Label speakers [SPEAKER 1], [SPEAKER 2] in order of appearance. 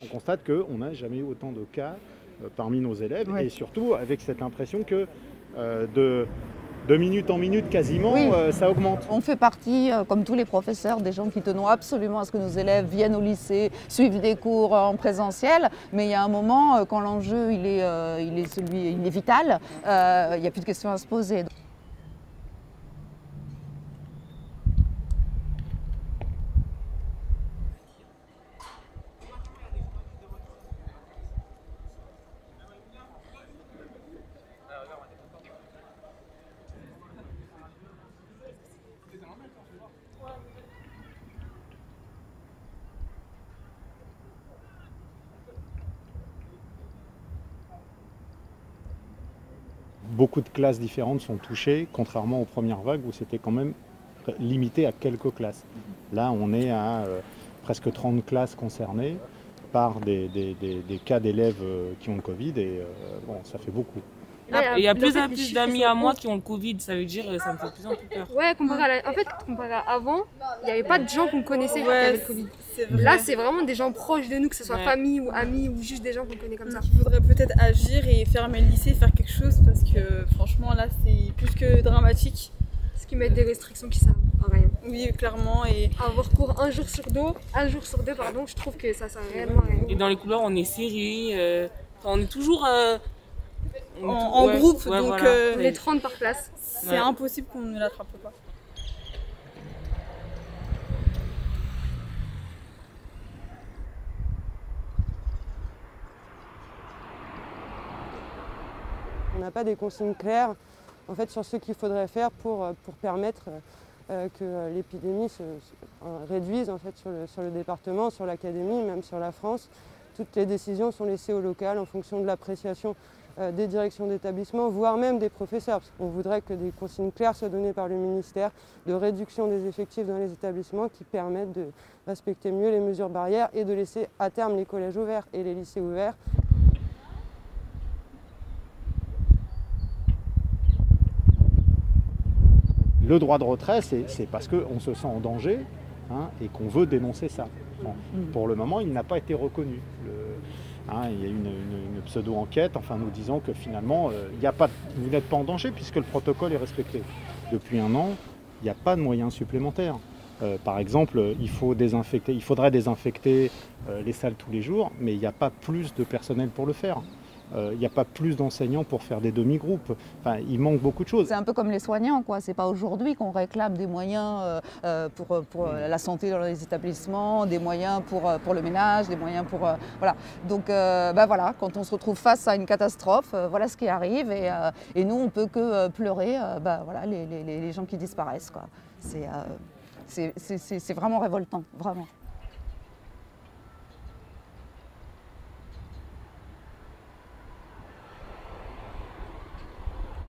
[SPEAKER 1] On constate qu'on n'a jamais eu autant de cas parmi nos élèves
[SPEAKER 2] Oui.
[SPEAKER 1] et surtout avec cette impression que de minute en minute quasiment,
[SPEAKER 2] Oui.
[SPEAKER 1] ça augmente.
[SPEAKER 2] On fait partie, comme tous les professeurs, des gens qui tenons absolument à ce que nos élèves viennent au lycée, suivent des cours en présentiel, mais il y a un moment, quand l'enjeu il est vital, il n'y a plus de questions à se poser.
[SPEAKER 1] Beaucoup de classes différentes sont touchées, contrairement aux premières vagues où c'était quand même limité à quelques classes. Là, on est à presque 30 classes concernées par des cas d'élèves qui ont le Covid et bon, ça fait beaucoup.
[SPEAKER 3] Il y a plus en plus d'amis à moi qui ont le Covid, ça veut dire ça me fait de plus en plus peur.
[SPEAKER 4] Ouais, comparé à avant, il n'y avait pas de gens qu'on connaissait qui avaient le Covid.
[SPEAKER 3] Vrai.
[SPEAKER 4] Là, c'est vraiment des gens proches de nous, que ce soit famille ou amis ou juste des gens qu'on connaît comme ça.
[SPEAKER 5] Il faudrait peut-être agir et fermer le lycée, faire quelque chose parce que franchement là c'est plus que dramatique.
[SPEAKER 4] Ce qui met des restrictions qui servent à rien.
[SPEAKER 5] Oui, clairement. Et
[SPEAKER 4] avoir cours un jour sur deux, je trouve que ça sert réellement à rien.
[SPEAKER 3] Et dans les couloirs, on est serrés, on est toujours
[SPEAKER 5] en groupe,
[SPEAKER 3] ouais,
[SPEAKER 5] donc
[SPEAKER 3] voilà.
[SPEAKER 4] On est 30 par classe.
[SPEAKER 5] c'est impossible qu'on ne l'attrape pas.
[SPEAKER 6] On n'a pas des consignes claires en fait, sur ce qu'il faudrait faire pour permettre que l'épidémie se réduise en fait, sur le département, sur l'académie, même sur la France. Toutes les décisions sont laissées au local en fonction de l'appréciation des directions d'établissement, voire même des professeurs. On voudrait que des consignes claires soient données par le ministère de réduction des effectifs dans les établissements qui permettent de respecter mieux les mesures barrières et de laisser à terme les collèges ouverts et les lycées ouverts.
[SPEAKER 1] Le droit de retrait, c'est parce qu'on se sent en danger et qu'on veut dénoncer ça. Bon, pour le moment, il n'a pas été reconnu. Il y a une pseudo-enquête nous disant que finalement, vous n'êtes pas en danger puisque le protocole est respecté. Depuis un an, il n'y a pas de moyens supplémentaires. Par exemple, il faudrait désinfecter les salles tous les jours, mais il n'y a pas plus de personnel pour le faire. Il n'y a pas plus d'enseignants pour faire des demi-groupes. Il manque beaucoup de choses.
[SPEAKER 2] C'est un peu comme les soignants, quoi. C'est pas aujourd'hui qu'on réclame des moyens pour la santé dans les établissements, des moyens pour le ménage, des moyens pour voilà. Donc voilà, quand on se retrouve face à une catastrophe, voilà ce qui arrive et nous on peut que pleurer voilà, les gens qui disparaissent, quoi. C'est vraiment révoltant, vraiment.